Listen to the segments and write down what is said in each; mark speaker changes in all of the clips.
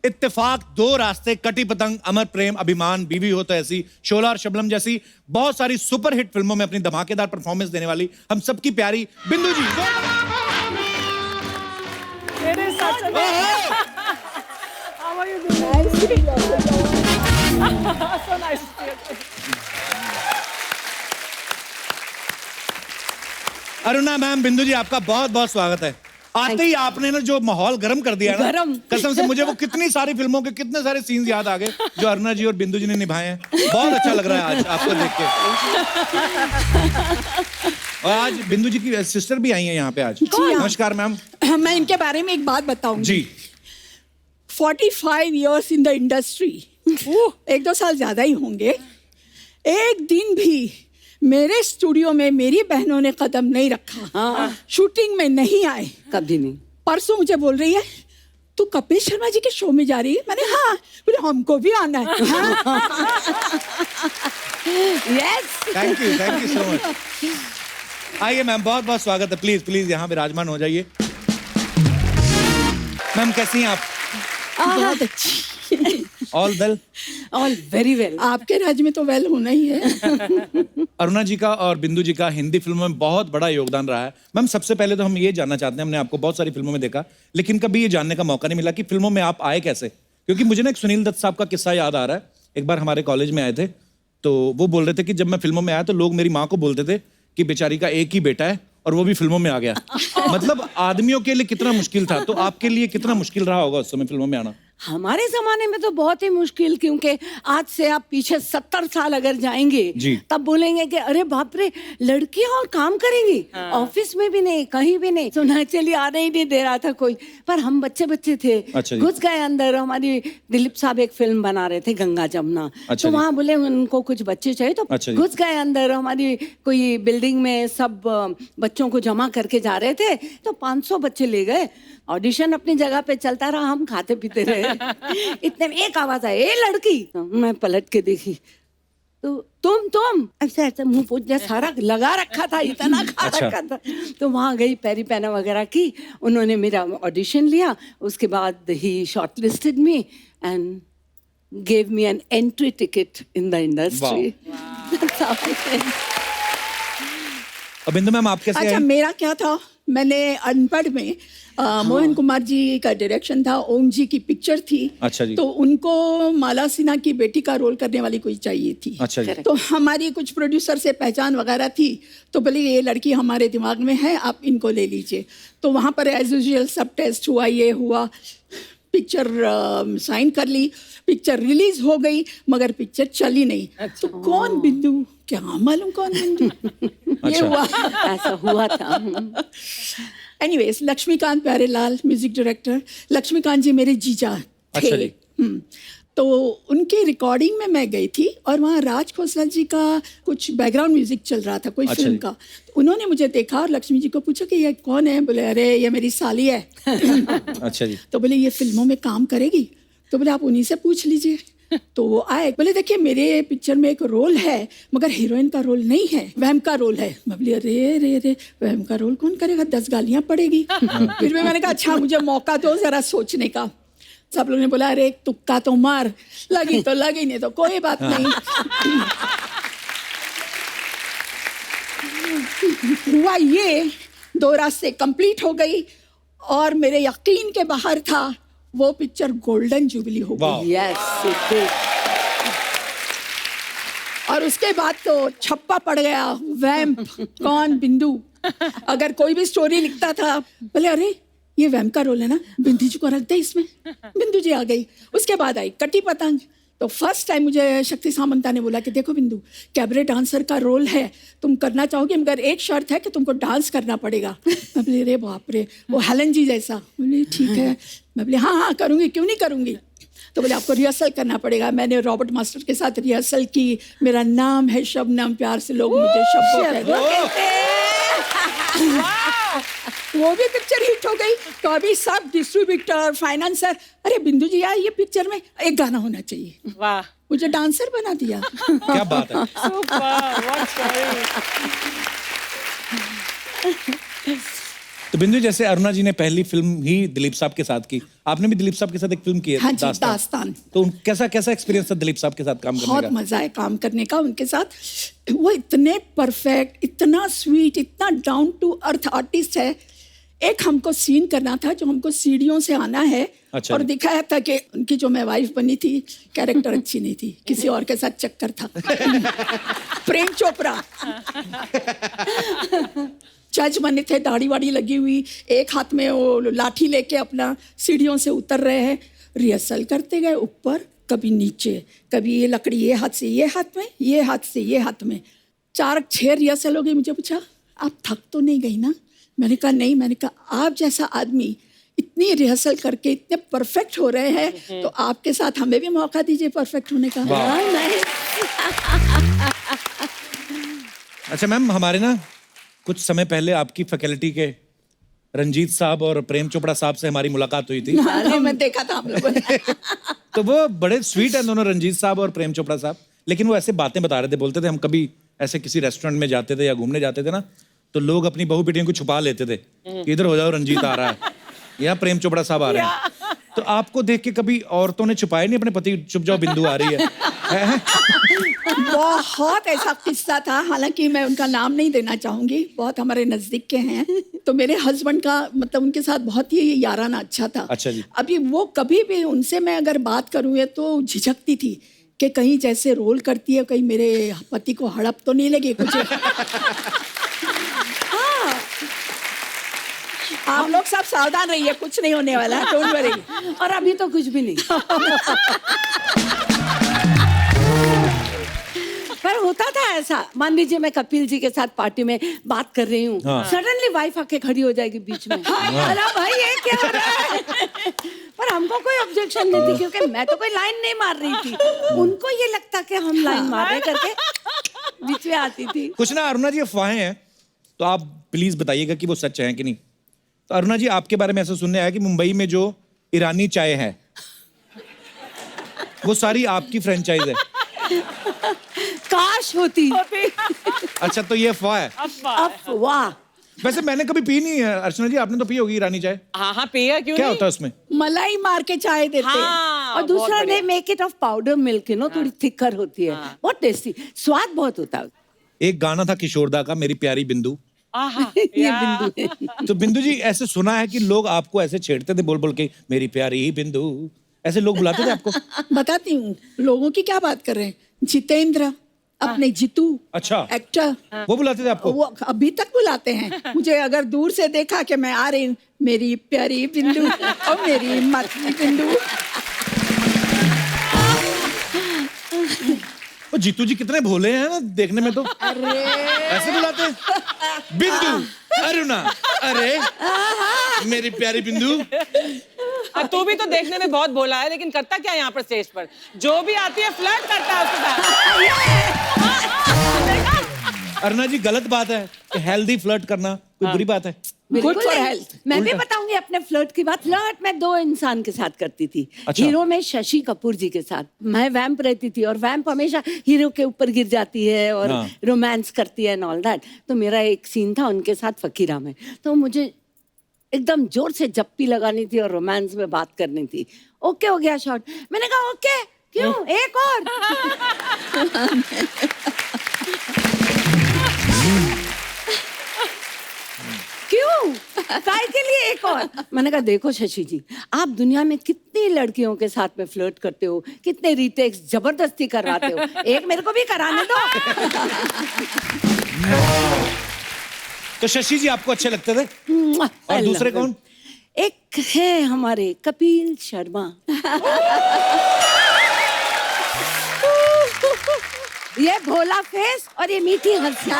Speaker 1: इत्तेफाक, दो रास्ते, कटी पतंग, अमर प्रेम, अभिमान, बीवी हो तो ऐसी, शोला और शबनम जैसी बहुत सारी सुपरहिट फिल्मों में अपनी धमाकेदार परफॉर्मेंस देने वाली हम सबकी प्यारी बिंदु जी।
Speaker 2: How are you doing? So nice to see you.
Speaker 1: Aruna ma'am, बिंदु जी आपका बहुत बहुत स्वागत है। आते ही आपने ना जो माहौल गर्म कर दिया ना, कसम से मुझे वो कितनी सारी फिल्मों के कितने सारे सीन्स याद आ गए जो अरुणा जी और बिंदु जी ने निभाए हैं। बहुत अच्छा लग रहा है आज आपको देख के। और आज बिंदु जी की सिस्टर भी आई हैं यहाँ पे आज। नमस्कार मैम।
Speaker 3: मैं इनके बारे में एक बात बताऊंगी
Speaker 1: जी।
Speaker 3: 45 years इन द इंडस्ट्री, 1-2 साल ज्यादा ही होंगे। एक दिन भी मेरे स्टूडियो में मेरी बहनों ने कदम नहीं रखा। शूटिंग में नहीं आए,
Speaker 4: कभी नहीं।
Speaker 3: परसों मुझे बोल रही है तू कपिल शर्मा जी के शो में जा रही है। मैंने हाँ, बोले हमको भी आना है।
Speaker 4: Yes,
Speaker 1: thank you so much. आइए मैम, बहुत बहुत स्वागत है। प्लीज प्लीज यहाँ विराजमान हो जाइए। मैम कैसी हैं आप?
Speaker 3: बहुत अच्छी।
Speaker 1: All well?
Speaker 4: All very well.
Speaker 3: आपके राज्य में तो वेल होना ही है।
Speaker 1: अरुणा जी का और बिंदु जी का हिंदी फिल्मों में बहुत बड़ा योगदान रहा है। मैम सबसे पहले तो हम ये जानना चाहते हैं, हमने आपको बहुत सारी फिल्मों में देखा, लेकिन कभी ये जानने का मौका नहीं मिला कि फिल्मों में आप आए कैसे। क्योंकि मुझे ना एक सुनील दत्त साहब का किस्सा याद आ रहा है। एक बार हमारे कॉलेज में आए थे, तो वो बोल रहे थे कि जब मैं फिल्मों में आया तो लोग मेरी माँ को बोलते थे कि बेचारी का एक ही बेटा है और वो भी फिल्मों में आ गया। मतलब आदमियों के लिए कितना मुश्किल था, तो आपके लिए कितना मुश्किल रहा होगा उस समय फिल्मों में आना?
Speaker 4: हमारे जमाने में तो बहुत ही मुश्किल, क्योंकि आज से आप पीछे 70 साल अगर जाएंगे तब बोलेंगे कि अरे बाप रे, लड़कियां और काम करेंगी। ऑफिस में भी नहीं, कहीं भी नहीं। सोनाचली आने ही नहीं दे रहा था कोई। पर हम बच्चे थे, घुस गए अंदर। हमारी दिलीप साहब एक फिल्म बना रहे थे, गंगा जमुना। तो वहाँ बोले उनको कुछ बच्चे चाहिए, तो घुस गए अंदर। हमारी कोई बिल्डिंग में सब बच्चों को जमा करके जा रहे थे, तो 500 बच्चे ले गए। ऑडिशन अपनी जगह पे चलता रहा, हम खाते पीते रहे। इतने में एक आवाज आई, ए लड़की। मैं पलट के देखी तो तुम ऐसा ऐसा मुंह पोछ दिया, सारा लगा रखा था, इतना खा रखा था। तो वहां गई, पैरी पैना वगैरह की, उन्होंने मेरा ऑडिशन लिया। उसके बाद ही shortlisted me and gave me an entry ticket in the industry.
Speaker 1: Bindu ma'am आप कैसे?
Speaker 3: अच्छा, मेरा क्या था, मैंने अनपढ़ में मोहन कुमार जी का डायरेक्शन था, ओम जी की पिक्चर थी।
Speaker 1: अच्छा जी।
Speaker 3: तो उनको माला सिन्हा की बेटी का रोल करने वाली कोई चाहिए थी।
Speaker 1: अच्छा जी।
Speaker 3: तो हमारी कुछ प्रोड्यूसर से पहचान वगैरह थी, तो बोले ये लड़की हमारे दिमाग में है, आप इनको ले लीजिए। तो वहाँ पर एज यूजुअल सब टेस्ट हुआ, ये हुआ, पिक्चर साइन कर ली, पिक्चर रिलीज हो गई, मगर पिक्चर चली नहीं। तो कौन बिंदु, क्या मालूम कौन बिंदु। ये हुआ,
Speaker 4: ऐसा हुआ था।
Speaker 3: Anyways, Laxmikant Pyarelal music director. Laxmikant ji मेरे जीजा थे। तो उनके रिकॉर्डिंग में मैं गई थी और वहाँ राज खोसला जी का कुछ बैकग्राउंड म्यूजिक चल रहा था, कोई फिल्म का। तो उन्होंने मुझे देखा और लक्ष्मी जी को पूछा कि ये कौन है। बोले अरे ये मेरी साली है।
Speaker 1: अच्छा जी।
Speaker 3: तो बोले ये फिल्मों में काम करेगी। तो बोले आप उन्हीं से पूछ लीजिए। तो वो आए, बोले देखिए मेरे पिक्चर में एक रोल है, मगर हीरोइन का रोल नहीं है, वहम का रोल है। मैं बोली अरे रे रे, वहम का रोल कौन करेगा, 10 गालियां पड़ेगी। फिर भी मैंने कहा अच्छा मुझे मौका दो जरा सोचने का। सब लोगों ने बोला अरे एक तुक्का तो मार, लगी तो लगी, नहीं तो कोई बात नहीं। हुआ ये, 2 रास्ते कंप्लीट हो गई और मेरे यकीन के बाहर था, वो पिक्चर गोल्डन जुबली हो गई।
Speaker 4: यस।
Speaker 3: और उसके बाद तो छप्पा पड़ गया, वैम्प कौन बिंदु। अगर कोई भी स्टोरी लिखता था, बोले अरे ये वैम्प का रोल है ना, बिंदु जी को रख दे इसमें। बिंदु जी आ गई। उसके बाद आई कटी पतंग। तो फर्स्ट टाइम मुझे शक्ति सामंता ने बोला कि देखो बिंदु, कैबरे डांसर का रोल है, तुम करना चाहोगे, मगर एक शर्त है कि तुमको डांस करना पड़ेगा। मैं बोली रे बाप रे, वो हेलन जी जैसा। बोली ठीक है। मैं बोली हाँ करूँगी, क्यों नहीं करूँगी। तो बोले आपको रिहर्सल करना पड़ेगा। मैंने रॉबर्ट मास्टर के साथ रिहर्सल की। मेरा नाम है शबनम, प्यार से लोग मुझे शब्बो कहते हैं। वो भी पिक्चर हिट हो गई। तो अभी सब डिस्ट्रीब्यूटर, फाइनेंसर, अरे बिंदु जी यार ये पिक्चर में एक गाना होना चाहिए।
Speaker 2: वाह,
Speaker 3: मुझे डांसर बना दिया।
Speaker 1: क्या बात है। तो बिंदु, जैसे अरुणा जी ने पहली फिल्म ही दिलीप साहब के साथ की, आपने भी दिलीप साहब के साथ एक फिल्म की है,
Speaker 3: हाँ जी, दास्तान।
Speaker 1: तो कैसा कैसा एक्सपीरियंस था दिलीप साहब के साथ काम करने
Speaker 3: बहुत
Speaker 1: का?
Speaker 3: मजा है काम करने का उनके साथ। वो इतने परफेक्ट, इतना स्वीट, इतना डाउन टू अर्थ आर्टिस्ट है। एक हमको सीन करना था जो हमको सीढ़ियों से आना है।
Speaker 1: अच्छा।
Speaker 3: और दिखाया था कि उनकी जो मैं वाइफ बनी थी, कैरेक्टर अच्छी नहीं थी, किसी और के साथ चक्कर था। प्रेम चोपड़ा जज बने थे, दाढ़ी वाड़ी लगी हुई, एक हाथ में वो लाठी लेके अपना सीढ़ियों से उतर रहे हैं। रिहर्सल करते गए, ऊपर कभी नीचे, कभी ये लकड़ी ये हाथ से ये हाथ में, ये हाथ से ये हाथ में। 4-6 रिहर्सल हो गई। मुझे पूछा, आप थक तो नहीं गई ना? मैंने कहा नहीं। मैंने कहा आप जैसा आदमी इतनी रिहर्सल करके इतने परफेक्ट हो रहे हैं, तो आपके साथ हमें भी मौका दीजिए परफेक्ट होने का।
Speaker 1: अच्छा मैम, हमारे ना कुछ समय पहले आपकी फैकल्टी के रंजीत साहब और प्रेम चोपड़ा साहब से हमारी मुलाकात हुई थी।
Speaker 3: मैं देखा था हम लोगों ने।
Speaker 1: तो वो बड़े स्वीट हैं दोनों, रंजीत साहब और प्रेम चोपड़ा साहब। लेकिन वो ऐसे बातें बता रहे थे, बोलते थे हम कभी ऐसे किसी रेस्टोरेंट में जाते थे या घूमने जाते थे ना, तो लोग अपनी बहू बेटियों को छुपा लेते थे कि इधर हो जाओ, रंजीत आ रहा है या प्रेम चोपड़ा साहब आ रहे हैं। तो आपको देख के कभी औरतों ने छुपाए नहीं अपने पति, चुप जाओ बिंदु आ रही है?
Speaker 3: बहुत ऐसा किस्सा था, हालांकि मैं उनका नाम नहीं देना चाहूंगी, बहुत हमारे नजदीक के हैं। तो मेरे हस्बैंड का मतलब उनके साथ बहुत ही याराना अच्छा था।
Speaker 1: अच्छा जी।
Speaker 3: अभी वो कभी भी उनसे मैं अगर बात करूँ ये तो झिझकती थी कि कहीं जैसे रोल करती है, कहीं मेरे पति को हड़प तो नहीं लगे कुछ। हाँ। आप लोग सब सावधान रहिए, कुछ नहीं होने वाला है, डोंट वरी।
Speaker 4: और अभी तो कुछ भी नहीं। पर होता था ऐसा, मान लीजिए मैं कपिल जी के साथ पार्टी में बात कर रही हूँ, सडनली वाइफ आके खड़ी हो जाएगी बीच में। अरे भाई ये क्या हो रहा है? पर हमको कोई ऑब्जेक्शन नहीं थी, क्योंकि मैं तो कोई लाइन नहीं मार रही थी। उनको ये लगता कि हम लाइन मार रहे करके बीच में आती थी।
Speaker 1: कुछ ना अरुणा जी अफवाहें हैं, तो आप प्लीज बताइएगा कि वो सच है कि नहीं। तो अरुणा जी, आपके बारे में ऐसा सुनने आया कि मुंबई में जो ईरानी चाय है वो सारी आपकी फ्रेंचाइज है।
Speaker 4: काश होती।
Speaker 1: अच्छा, तो ये अफवाह है?
Speaker 4: अफवाह।
Speaker 1: वैसे मैंने कभी पी नहीं है। अर्चना जी, आपने तो पी होगी ईरानी चाय?
Speaker 2: हाँ पिया, क्यों
Speaker 1: क्या
Speaker 2: नहीं?
Speaker 1: होता है उसमें?
Speaker 3: मलाई मार के चाय देते हैं।
Speaker 2: हाँ,
Speaker 4: और दूसरा
Speaker 2: बहुत
Speaker 4: दे
Speaker 2: बढ़िया।
Speaker 4: Make it of powder milk, you know, थोड़ी थिकर होती है, बहुत टेस्टी, स्वाद बहुत होता है।
Speaker 1: एक गाना था किशोरदा का, मेरी प्यारी बिंदु।
Speaker 2: आहा,
Speaker 4: ये
Speaker 2: या।
Speaker 4: बिंदु है।
Speaker 1: तो बिंदु जी, ऐसे सुना है कि लोग आपको ऐसे छेड़ते थे बोल बोल के, मेरी प्यारी बिंदु, ऐसे लोग बुलाते थे आपको?
Speaker 3: बताती हूँ, लोगों की क्या बात कर रहे हैं। जितेंद्र, अपने जीतू,
Speaker 1: अच्छा,
Speaker 3: एक्टर,
Speaker 1: वो बुलाते थे आपको?
Speaker 3: वो अभी तक बुलाते हैं मुझे। अगर दूर से देखा कि मैं आ रही हूँ, मेरी प्यारी बिंदु और मेरी मतली बिंदु।
Speaker 1: वो जीतू जी कितने भोले हैं ना देखने में, तो ऐसे बुलाते हैं, बिंदु, अरुणा, अरे मेरी प्यारी बिंदु।
Speaker 2: तू भी तो देखने में बहुत भोला है, लेकिन करता क्या यहाँ पर स्टेज पर? जो भी आती है फ्लर्ट करता है उसके साथ।
Speaker 1: अरुणा जी, गलत बात है कि हेल्दी फ्लर्ट करना कोई बुरी बात है?
Speaker 3: गुड फॉर
Speaker 4: नहीं।
Speaker 3: हेल्थ।
Speaker 4: मैं भी बताऊंगी अपने फ्लर्ट की बात। फ्लर्ट मैं 2 इंसान के साथ करती थी।
Speaker 1: अच्छा।
Speaker 4: हीरो में शशि कपूर जी के साथ। मैं वैम्प रहती थी, और वैम्प हमेशा हीरो के ऊपर गिर जाती है और रोमांस करती है एंड ऑल दैट। तो मेरा एक सीन था उनके साथ फकीरा में, तो मुझे एकदम जोर से जप्पी लगानी थी और रोमांस में बात करनी थी। ओके हो गया शॉट। मैंने कहा ओके क्यों, एक और। क्यों, काय के लिए एक और? मैंने कहा देखो शशि जी, आप दुनिया में कितनी लड़कियों के साथ में फ्लर्ट करते हो, कितने रीटेक्स जबरदस्ती करवाते हो, एक मेरे को भी कराने दो।
Speaker 1: तो शशि जी आपको अच्छे लगते थे? और दूसरे कौन?
Speaker 4: एक है हमारे कपिल शर्मा। ये भोला फेस और ये मीठी हंसी।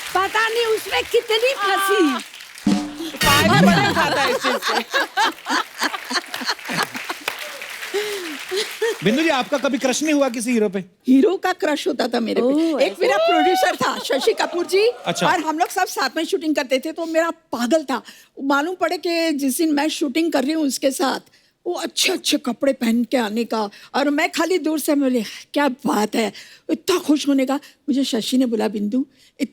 Speaker 4: पता नहीं उसमें कितनी फंसी।
Speaker 2: फायदा बड़ा उठाता है इस चीज से।
Speaker 1: बिंदु जी, आपका कभी क्रश नहीं हुआ किसी हीरो पे?
Speaker 3: हीरो का क्रश होता था मेरे पे। एक मेरा प्रोड्यूसर था शशि कपूर जी।
Speaker 1: अच्छा।
Speaker 3: और हम लोग सब साथ में शूटिंग करते थे, तो मेरा पागल था। मालूम पड़े कि जिस दिन मैं शूटिंग कर रही हूँ उसके साथ, वो अच्छे अच्छे कपड़े पहन के आने का, और मैं खाली दूर से बोले क्या बात है, इतना खुश होने का। मुझे शशि ने बोला बिंदु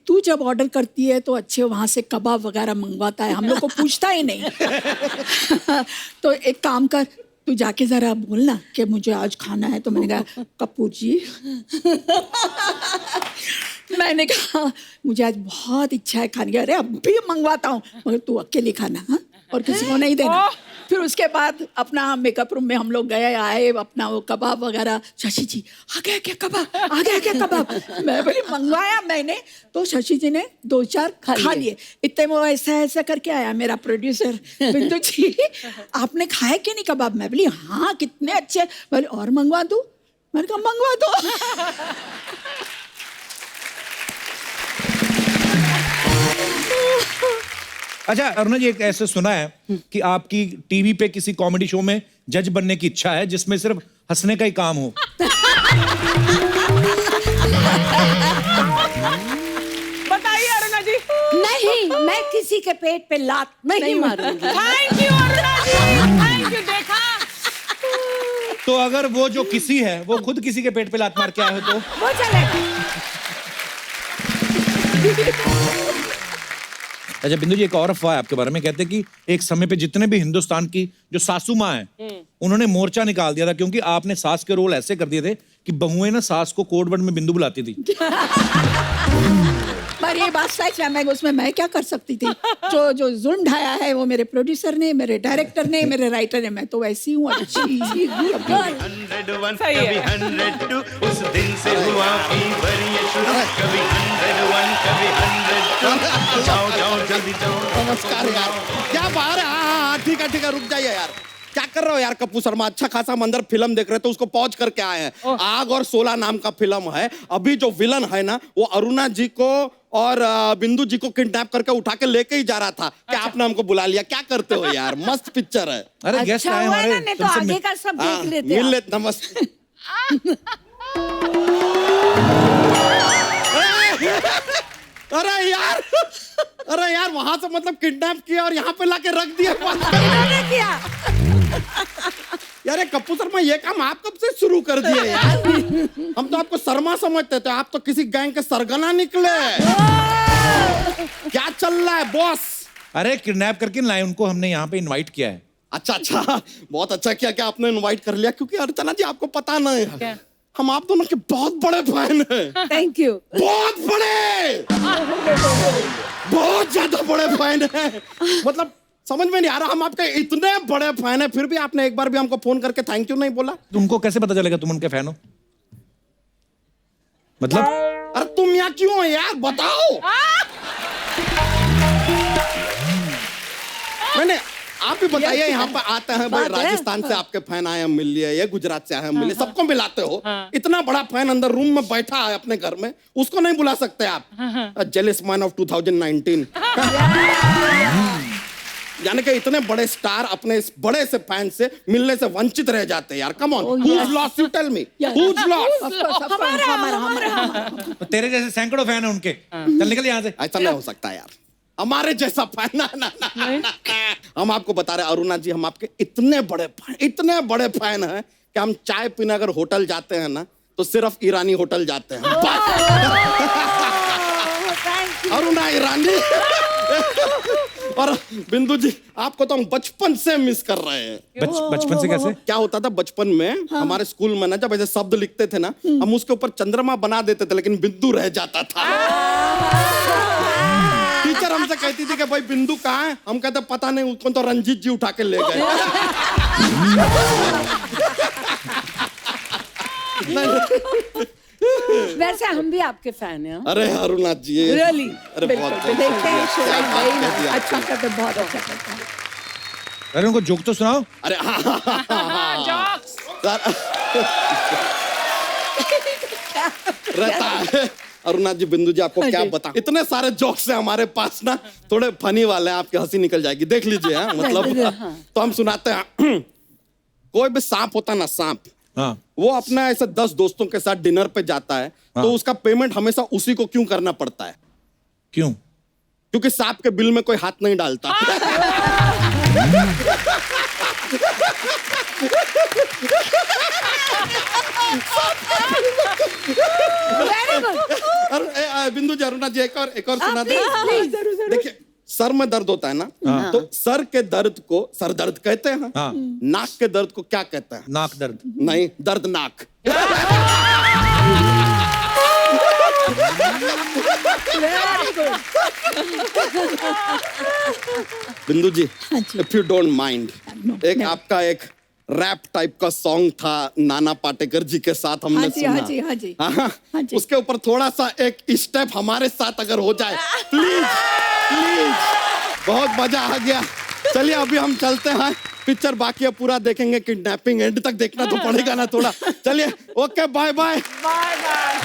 Speaker 3: तू जब ऑर्डर करती है तो अच्छे वहाँ से कबाब वगैरह मंगवाता है, हम लोग को पूछता ही नहीं। तो एक काम कर, तू जाके जरा बोलना कि मुझे आज खाना है। तो मैंने कहा कपूर जी मैंने कहा मुझे आज बहुत इच्छा है खाने की। अरे अब भी मंगवाता हूँ, मगर तू अकेले खाना, हाँ, और किसी को नहीं देना। फिर उसके बाद अपना मेकअप रूम में हम लोग गए आए, अपना वो कबाब वगैरह। शशि जी आ गया क्या कबाब, आ गया क्या कबाब? मैं बोली मंगवाया मैंने, तो शशि जी ने 2-4 खा लिए। इतने वो ऐसा ऐसा करके आया मेरा प्रोड्यूसर, बिंदु जी आपने खाए कि नहीं कबाब? मैं बोली हाँ कितने अच्छे। बोले और मंगवा दूं? मैंने कहा मंगवा दो।
Speaker 1: अच्छा अरुणा जी, एक ऐसे सुना है कि आपकी टीवी पे किसी कॉमेडी शो में जज बनने की इच्छा है जिसमें सिर्फ हंसने का ही काम हो।
Speaker 2: बताइए अरुणा जी।
Speaker 4: नहीं, मैं किसी के पेट पे लात नहीं मारूंगी।
Speaker 2: Thank you Aruna ji, thank you. देखा,
Speaker 1: तो अगर वो जो किसी है वो खुद किसी के पेट पे लात मार के आए हो तो
Speaker 4: वो चलेगा।
Speaker 1: अच्छा बिंदु जी, एक और अफवाह है आपके बारे में, कहते हैं कि एक समय पे जितने भी हिंदुस्तान की जो सासू माँ हैं उन्होंने मोर्चा निकाल दिया था क्योंकि आपने सास के रोल ऐसे कर दिए थे कि बहुएं ना सास को कोड वर्ड में बिंदु बुलाती थी।
Speaker 3: पर ये बात सच है, मैं उसमें मैं क्या कर सकती थी? जो जुल्म ढाया है वो मेरे प्रोड्यूसर ने, मेरे डायरेक्टर ने, मेरे राइटर ने। मैं तो वैसी हूँ अच्छी।
Speaker 5: 101 कभी 102 उस दिन से हुआ फीवर ये शुरू, कभी 101 कभी 102। जाओ जाओ जल्दी जाओ।
Speaker 6: नमस्कार यार, क्या बाहर है? हाँ ठीक है रुक जाइए यार। क्या कर रहे हो यार कप्पू शर्मा? अच्छा खासा हम अंदर फिल्म देख रहे थे, उसको पॉज करके आए हैं। आग और 16 नाम का फिल्म है। अभी जो विलन है ना वो अरुणा जी को और बिंदु जी को किडनैप करके उठा के लेके ही जा रहा था। क्या आपने हमको बुला लिया? क्या करते हो यार? मस्त पिक्चर है।
Speaker 1: अरे गेस्ट आए
Speaker 4: हुआ है ना,
Speaker 1: हमारे,
Speaker 4: नहीं तो
Speaker 1: तुमसे
Speaker 4: आगे का सब देख लेते
Speaker 6: मिल
Speaker 4: हैं।
Speaker 6: लेते। नमस्ते। अरे यार वहां से मतलब किडनैप किया और यहाँ पे लाके रख दिया।
Speaker 4: किन्होंने किया?
Speaker 6: यार कप्पू शर्मा ये काम आप कब से शुरू कर दिए यार? हम तो आपको शर्मा समझते थे, आप तो किसी गैंग के सरगना निकले। क्या चल रहा है बॉस?
Speaker 1: अरे किडनैप करके लाए उनको, हमने यहाँ पे इनवाइट किया है।
Speaker 6: अच्छा बहुत अच्छा किया क्या आपने इनवाइट कर लिया, क्योंकि अर्चना जी आपको पता नहीं है हम आप दोनों के बहुत बड़े फैन हैं।
Speaker 4: Thank you.
Speaker 6: बहुत बड़े, बहुत ज्यादा बड़े फैन हैं। मतलब समझ में नहीं आ रहा, हम आपके इतने बड़े फैन हैं फिर भी आपने एक बार भी हमको फोन करके थैंक यू नहीं बोला।
Speaker 1: तुमको कैसे पता चलेगा तुम उनके फैन हो? मतलब
Speaker 6: अरे तुम यहाँ क्यों हो यार, बताओ। मैंने आप भी बताइए, यहाँ पर आते हैं भाई, राजस्थान से आपके फैन आए हैं मिल लिए, ये गुजरात से आए हैं मिल लिए, सबको मिलाते हो। इतना बड़ा फैन अंदर रूम में बैठा है अपने घर में, उसको नहीं बुला सकते आप? Jealous man of 2019। यानी कि इतने बड़े स्टार अपने इस बड़े से फैन से मिलने से वंचित रह जाते हैं यार। Come on, who's lost? You tell me. Who's lost?
Speaker 3: हमारा।
Speaker 1: तो तेरे जैसे सैकड़ों फैन है उनके, चल निकल यहाँ से।
Speaker 6: ऐसा नहीं हो सकता यार, हमारे जैसा फैन ना। हम आपको बता रहे अरुणा जी, हम आपके इतने बड़े फैन हैं कि हम चाय पीने अगर होटल जाते हैं ना तो सिर्फ ईरानी होटल जाते हैं। अरुणा ईरानी। और बिंदु जी आपको तो हम बचपन से मिस कर रहे हैं।
Speaker 1: बचपन से कैसे?
Speaker 6: क्या होता था बचपन में हमारे स्कूल में ना, जब ऐसे शब्द लिखते थे ना हम उसके ऊपर चंद्रमा बना देते थे लेकिन बिंदु रह जाता था। टीचर हमसे कहती थी कि भाई बिंदु कहाँ है, हम कहते पता नहीं, उसको तो रंजीत जी उठा के ले गए।
Speaker 4: वैसे हम भी आपके फैन हैं।
Speaker 6: अरे अरुणा जी,
Speaker 4: Really?
Speaker 6: अरे बहुत
Speaker 3: देखते हैं
Speaker 6: क्या बात कह दी आपने।
Speaker 3: अच्छा करते, बहुत अच्छा करते हैं।
Speaker 1: अरे उनको जोक तो सुनाओ।
Speaker 6: अरे
Speaker 2: जॉक्स।
Speaker 6: रहता है। अरुणा जी, बिंदु जी आपको क्या बता, इतने सारे जोक्स हैं हमारे पास ना, थोड़े फनी वाले हैं, आपकी हंसी निकल जाएगी, देख लीजिए। हाँ मतलब तो हम सुनाते हैं। कोई भी सांप होता ना, सांप,
Speaker 1: हाँ।
Speaker 6: वो अपना ऐसे 10 दोस्तों के साथ डिनर पे जाता है तो उसका पेमेंट हमेशा उसी को क्यों करना पड़ता है?
Speaker 1: क्यों?
Speaker 6: क्योंकि सांप के बिल में कोई हाथ नहीं डालता।
Speaker 4: Very good.
Speaker 6: और बिंदु जी, अरुणा जी, एक और सुना दे।
Speaker 3: जरूर
Speaker 6: देखिए, सर में दर्द होता है ना, तो सर के दर्द को सर दर्द कहते हैं।
Speaker 1: हाँ।
Speaker 6: नाक के दर्द को क्या कहते हैं?
Speaker 1: नाक दर्द।
Speaker 6: नहीं, दर्दनाक।
Speaker 3: Very good.
Speaker 6: बिंदु जी,
Speaker 3: हाँ जी।
Speaker 6: If you don't mind,
Speaker 3: No,
Speaker 6: एक
Speaker 3: no.
Speaker 6: आपका एक रैप टाइप का सॉन्ग था नाना पाटेकर जी के साथ, हमने
Speaker 3: हाँ जी,
Speaker 6: सुना।
Speaker 3: हाँ जी, हाँ जी।
Speaker 6: हाँ,
Speaker 3: हाँ जी।
Speaker 6: उसके ऊपर थोड़ा सा एक स्टेप हमारे साथ अगर हो जाए, प्लीज प्लीज, बहुत मजा आ गया। चलिए अभी हम चलते हैं, पिक्चर बाकी है, पूरा देखेंगे, किडनैपिंग एंड तक देखना तो पड़ेगा ना थोड़ा। चलिए, okay, bye bye.
Speaker 2: Bye bye.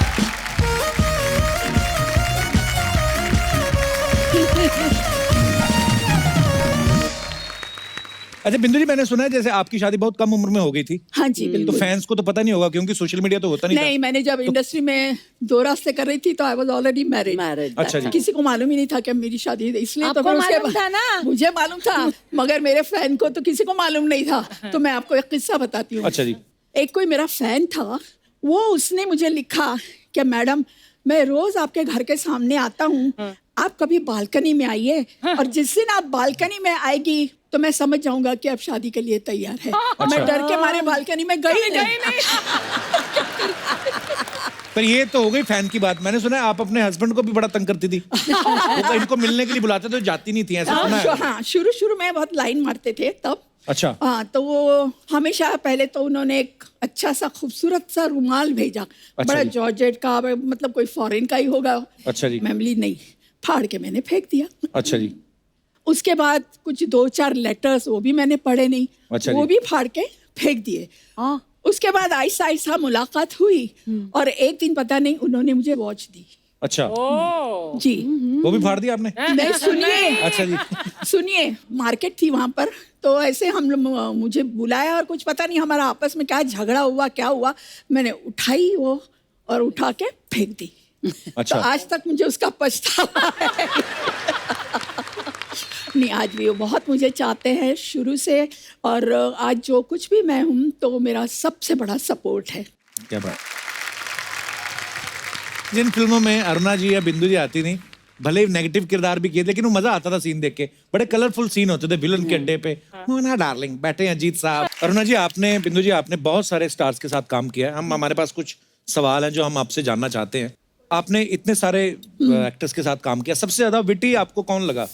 Speaker 1: अच्छा बिंदु जी, मैंने सुना है जैसे आपकी शादी बहुत कम उम्र में हो गई थी,
Speaker 3: हाँ जी,
Speaker 1: तो
Speaker 3: बिल्कुल।
Speaker 1: फैंस को तो पता नहीं होगा क्योंकि सोशल मीडिया तो होता नहीं
Speaker 3: नहीं, मैंने जब इंडस्ट्री में 2 रास्ते कर रही थी तो I was already married.
Speaker 4: Married.
Speaker 1: अच्छा जी।
Speaker 3: किसी को मालूम ही नहीं था कि मेरी शादी है, इसलिए तो
Speaker 4: आपको
Speaker 3: मैं उसके
Speaker 4: मालूम था ना?
Speaker 3: मुझे मालूम था, मगर मेरे फैन को तो किसी को मालूम नहीं था। तो मैं आपको एक किस्सा बताती हूँ।
Speaker 1: अच्छा जी।
Speaker 3: एक कोई मेरा फैन था, वो उसने मुझे लिखा कि मैडम, मैं रोज आपके घर के सामने आता हूँ, आप कभी बालकनी में आइए, और जिस दिन आप बालकनी में आएगी तो मैं समझ जाऊंगा कि आप शादी के लिए तैयार है। मैं डर के मारे बालकनी में गई नहीं।
Speaker 1: पर ये तो हो गई फैन की बात। मैंने सुना है आप अपने हस्बैंड को भी बड़ा तंग करती थी। वो तो इनको मिलने के लिए बुलाते तो जाती नहीं थी, ऐसा सुना है।
Speaker 3: हाँ, शुरू शुरू में बहुत लाइन मारते थे तब।
Speaker 1: अच्छा।
Speaker 3: हाँ, तो वो हमेशा पहले तो उन्होंने एक अच्छा सा खूबसूरत सा रुमाल भेजा, बड़ा
Speaker 1: जी।
Speaker 3: जॉर्जेट का, मतलब कोई फॉरेन का ही होगा।
Speaker 1: अच्छा जी।
Speaker 3: मैं बोली नहीं, फाड़ के मैंने फेंक दिया।
Speaker 1: अच्छा जी।
Speaker 3: उसके बाद कुछ 2-4 लेटर्स, वो भी मैंने पढ़े नहीं,
Speaker 1: अच्छा
Speaker 3: वो
Speaker 1: जी।
Speaker 3: भी फाड़ के फेंक दिए।
Speaker 4: हाँ।
Speaker 3: उसके बाद आहिस्ता आहिस्ता मुलाकात हुई, और एक दिन पता नहीं उन्होंने मुझे वॉच दी।
Speaker 1: अच्छा,
Speaker 2: ओ
Speaker 3: जी।
Speaker 1: वो भी फाड़ दिया आपने?
Speaker 3: नहीं, सुनिए।
Speaker 1: अच्छा जी।
Speaker 3: सुनिए, मार्केट थी वहां पर, तो ऐसे हम लोग, मुझे बुलाया और कुछ पता नहीं हमारा आपस में क्या झगड़ा हुआ, क्या हुआ, मैंने उठाई वो और उठा के फेंक दी।
Speaker 1: अच्छा।
Speaker 3: तो आज तक मुझे उसका पछतावा है। नहीं, आज भी वो बहुत मुझे चाहते हैं शुरू से, और आज जो कुछ भी मैं हूँ तो मेरा सबसे बड़ा सपोर्ट है।
Speaker 1: क्या बात। जिन फिल्मों में अरुणा जी या बिंदु जी आती नहीं, भले ही नेगेटिव किरदार भी किए, लेकिन वो मजा आता था सीन देख के। बड़े कलरफुल सीन होते थे विलन के अड्डे पे। मोना डार्लिंग, बैठे हैं अजीत साहब। अरुणा जी, आपने, बिंदु जी, आपने बहुत सारे स्टार्स के साथ काम किया है। हमारे पास कुछ सवाल हैं जो हम आपसे जानना चाहते हैं। आपने इतने सारे एक्टर्स के साथ काम किया, सबसे ज्यादा विटी आपको कौन लगा,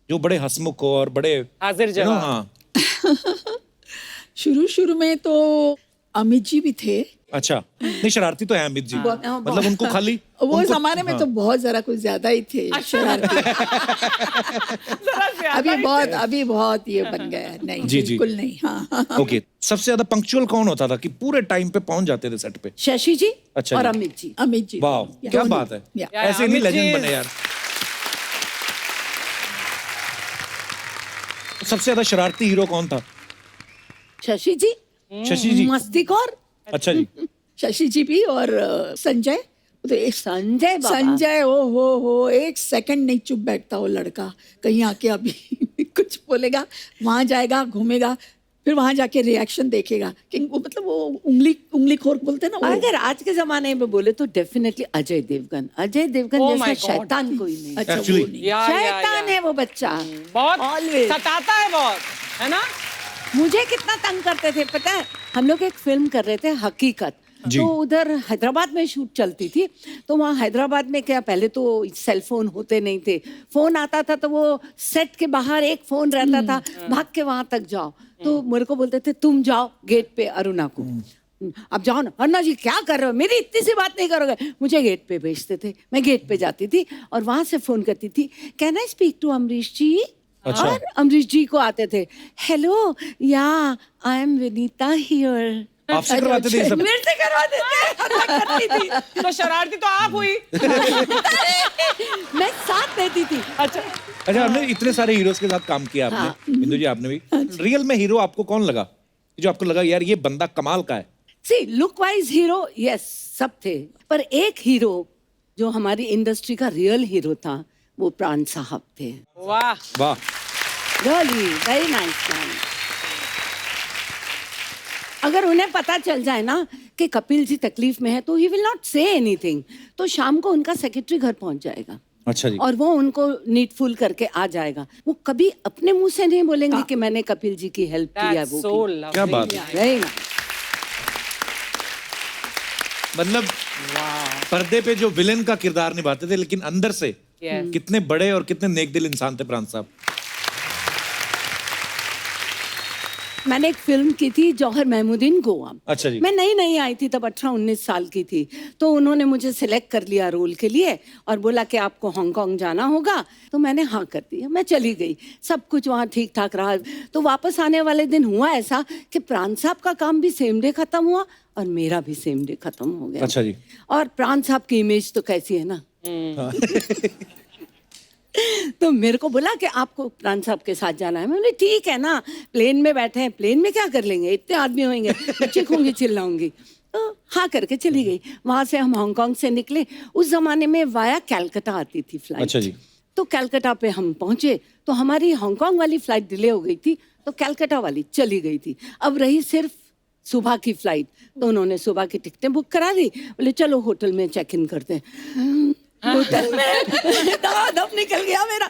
Speaker 1: जो बड़े हंसमुख हो और बड़े
Speaker 2: हाजिर
Speaker 1: you know,
Speaker 2: जवाब।
Speaker 1: हाँ।
Speaker 3: शुरू में तो अमित जी भी थे।
Speaker 1: अच्छा, नहीं शरारती तो है अमित जी, मतलब उनको खाली
Speaker 3: वो
Speaker 1: उनको-
Speaker 3: जमाने में
Speaker 1: हाँ।
Speaker 3: तो बहुत जरा कुछ ज्यादा ही थे शरारती।
Speaker 2: जरा से
Speaker 3: अभी बहुत ये बन गया है। नहीं,
Speaker 1: जी, जी।
Speaker 3: बिल्कुल नहीं। हाँ।
Speaker 1: ओके, सबसे ज्यादा पंक्चुअल कौन होता था कि पूरे टाइम पे पहुंच जाते थे सेट पे?
Speaker 4: शशि जी
Speaker 1: अच्छा
Speaker 4: और
Speaker 1: जी।
Speaker 4: अमित जी।
Speaker 3: अमित जी।
Speaker 1: वाह,
Speaker 3: या,
Speaker 1: क्या
Speaker 3: दोनों।
Speaker 1: बात है।
Speaker 3: या।
Speaker 1: ऐसे नहीं
Speaker 2: अमित जी-
Speaker 1: लेजेंड बने यार। सबसे ज्यादा शरारती हीरो कौन था?
Speaker 4: शशि जी,
Speaker 1: शशि जी।
Speaker 4: मस्तीखोर।
Speaker 1: अच्छा जी।
Speaker 3: शशि जी भी, और संजय। तो एक
Speaker 4: संजय बाबा।
Speaker 3: संजय, ओ हो, एक सेकंड नहीं चुप बैठता वो लड़का। कहीं आके अभी कुछ बोलेगा, वहां जाएगा, घूमेगा, फिर वहां जाके रिएक्शन देखेगा कि वो, मतलब वो उंगली खोर बोलते हैं ना वो।
Speaker 4: अगर आज के जमाने में बोले तो डेफिनेटली अजय देवगन। अजय देवगन
Speaker 2: Oh
Speaker 4: जैसा
Speaker 2: my God.
Speaker 4: शैतान कोई नहीं।
Speaker 3: अच्छा, वो
Speaker 1: Actually-
Speaker 3: नहीं।
Speaker 2: या,
Speaker 4: शैतान है वो बच्चा।
Speaker 2: बहुत
Speaker 4: Always.
Speaker 2: सताता है बहुत, है ना?
Speaker 4: मुझे कितना तंग करते थे पता है। हम लोग एक फिल्म कर रहे थे हकीकत,
Speaker 1: जी।
Speaker 4: तो उधर हैदराबाद में शूट चलती थी। तो वहाँ हैदराबाद में क्या, पहले तो सेल फोन होते नहीं थे, फोन आता था तो वो सेट के बाहर एक फोन रहता था, भाग के वहां तक जाओ। तो मेरे को बोलते थे तुम जाओ गेट पे अरुणा को, अब जाओ ना। अन्ना जी क्या कर रहे हो, मेरी इतनी सी बात नहीं करोगे। मुझे गेट पे भेजते थे, मैं गेट पे जाती थी और वहां से फोन करती थी, can I speak to Amrish ji.
Speaker 1: अच्छा।
Speaker 4: और अमरीश जी को आते थे, हेलो या आई एम विनीता हियर।
Speaker 1: आपसे करवाते थे ये सब?
Speaker 4: मेरे से करवाते थे। करती थी।
Speaker 2: तो शरारती तो आप हुई।
Speaker 4: मैं साथ देती थी।
Speaker 2: अच्छा,
Speaker 1: अच्छा, हमने इतने सारे हीरोज के साथ काम किया आपने, बिंदु जी आपने भी। रियल में हीरो आपको कौन लगा, जो आपको लगा यार ये बंदा कमाल का है?
Speaker 4: See look wise hero yes सब थे, पर एक हीरो जो हमारी इंडस्ट्री का रियल हीरो था वो प्राण साहब थे।
Speaker 2: वाह।
Speaker 1: वाह।
Speaker 4: Really very nice man. अगर उन्हें पता चल जाए ना कि कपिल जी तकलीफ में है तो he will not say anything, तो शाम को उनका सेक्रेटरी घर पहुंच जाएगा
Speaker 1: अच्छा जी।
Speaker 4: और वो उनको नीडफुल करके आ जाएगा। वो कभी अपने मुंह से नहीं बोलेंगे कि मैंने कपिल जी की हेल्प की है।
Speaker 2: That's
Speaker 4: वो
Speaker 2: so
Speaker 4: की।
Speaker 2: lovely.
Speaker 1: क्या बात है।
Speaker 4: Very nice.
Speaker 1: मतलब पर्दे पे जो विलेन का किरदार निभाते थे लेकिन अंदर से
Speaker 2: Yes.
Speaker 1: कितने बड़े और कितने नेकदिल इंसान थे प्राण साहब।
Speaker 4: मैंने एक फिल्म की थी जौहर महमूदीन गोवा।
Speaker 1: अच्छा जी।
Speaker 4: मैं नई आई थी तब 18-19 साल की थी, तो उन्होंने मुझे सिलेक्ट कर लिया रोल के लिए और बोला कि आपको हांगकांग जाना होगा, तो मैंने हाँ कर दिया। मैं चली गई, सब कुछ वहाँ ठीक ठाक रहा। तो वापस आने वाले दिन हुआ ऐसा कि प्राण साहब का काम भी सेम डे खत्म हुआ और मेरा भी सेम डे खत्म हो गया।
Speaker 1: अच्छा जी।
Speaker 4: और प्राण साहब की इमेज तो कैसी है ना, तो मेरे को बोला कि आपको प्राण साहब के साथ जाना है। मैं बोली ठीक है ना, प्लेन में बैठे हैं, प्लेन में क्या कर लेंगे, इतने आदमी होंगे, मैं चीखूंगी चिल्लाऊंगी। तो हाँ करके चली गई। वहां से हम हांगकांग से निकले। उस जमाने में वाया कैलकाटा आती थी फ्लाइट।
Speaker 1: अच्छा जी।
Speaker 4: तो कैलकाटा पे हम पहुंचे तो हमारी हांगकांग वाली फ्लाइट डिले हो गई थी, तो कैलकाटा वाली चली गई थी। अब रही सिर्फ सुबह की फ्लाइट, तो उन्होंने सुबह की टिकटें बुक करा दी। बोले चलो होटल में चेक इन करते हैं। होटल में दम निकल गया मेरा।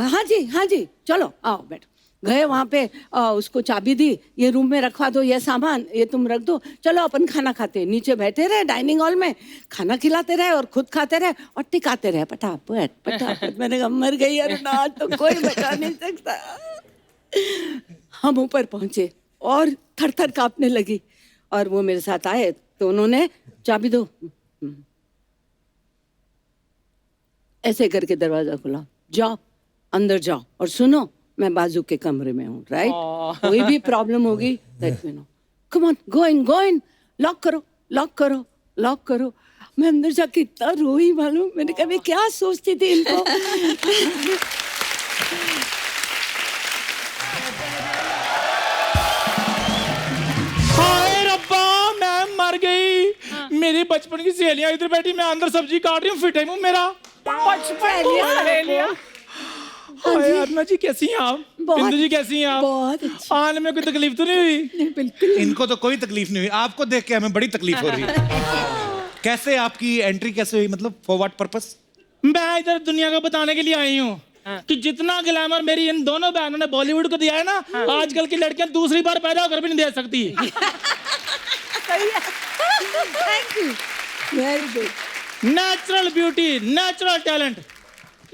Speaker 4: हाँ जी चलो आओ बैठो। गए वहाँ पे, उसको चाबी दी, ये रूम में रखवा दो, ये सामान ये तुम रख दो, चलो अपन खाना खाते। नीचे बैठे रहे डाइनिंग हॉल में, खाना खिलाते रहे और खुद खाते रहे और टिकाते रहे पटापट। मैंने कहा मर गई यार ना, तो कोई बचा नहीं सकता। हम ऊपर पहुंचे और थर थर कांपने लगी और वो मेरे साथ आए तो उन्होंने चाबी दो, ऐसे करके दरवाजा खुला, जाओ अंदर जाओ और सुनो मैं बाजू के कमरे में हूँ, राइट? कोई भी प्रॉब्लम होगी let me know, come on go in, lock करो। मैं अंदर जाके इतना रोई मालूम। मैंने कहा मैं क्या सोचती थी इनको।
Speaker 1: हाय रब्बा मैं मर गई। मेरी बचपन की सहेलियां इधर बैठी, मैं अंदर सब्जी काट रही हूँ, फिट है मेरा। हाय अरुणा जी कैसी हैं आप? बिंदु जी कैसी हैं आप?
Speaker 3: बहुत अच्छी।
Speaker 1: आने में कोई तकलीफ तो नहीं हुई?
Speaker 3: बिल्कुल।
Speaker 1: इनको तो कोई तकलीफ नहीं हुई, आपको देख के हमें बड़ी तकलीफ हो रही है। कैसे आपकी एंट्री कैसे हुई, मतलब फॉर व्हाट पर्पस?
Speaker 7: मैं इधर दुनिया को बताने के लिए आई हूँ कि जितना ग्लैमर मेरी इन दोनों बहनों ने बॉलीवुड को दिया है ना, आजकल की लड़कियां दूसरी बार पैदा होकर भी नहीं दे सकती।
Speaker 4: Thank you, very good.
Speaker 7: Natural beauty, natural talent,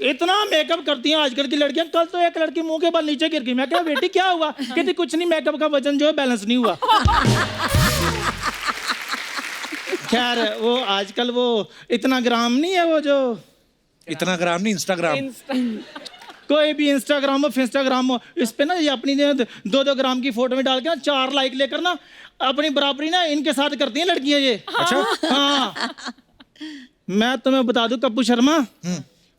Speaker 7: इतना मेकअप करती हैं आजकल की लड़कियां। कल तो एक लड़की मुंह के बल नीचे गिर गई। मैं क्या बेटी क्या हुआ? कहती कुछ नहीं, मेकअप का वजन जो है बैलेंस नहीं हुआ। खैर वो आजकल वो इतना ग्राम नहीं है, वो जो
Speaker 1: इतना ग्राम नहीं, इंस्टाग्राम।
Speaker 7: कोई भी इंस्टाग्राम हो फिंस्टाग्राम हो, इस पे ना ये अपनी 2-2 ग्राम की फोटो में डाल के ना 4 लाइक लेकर ना अपनी बराबरी ना इनके साथ करती हैं लड़कियां ये।
Speaker 1: अच्छा।
Speaker 7: हाँ मैं तुम्हें बता दूं कप्पू शर्मा,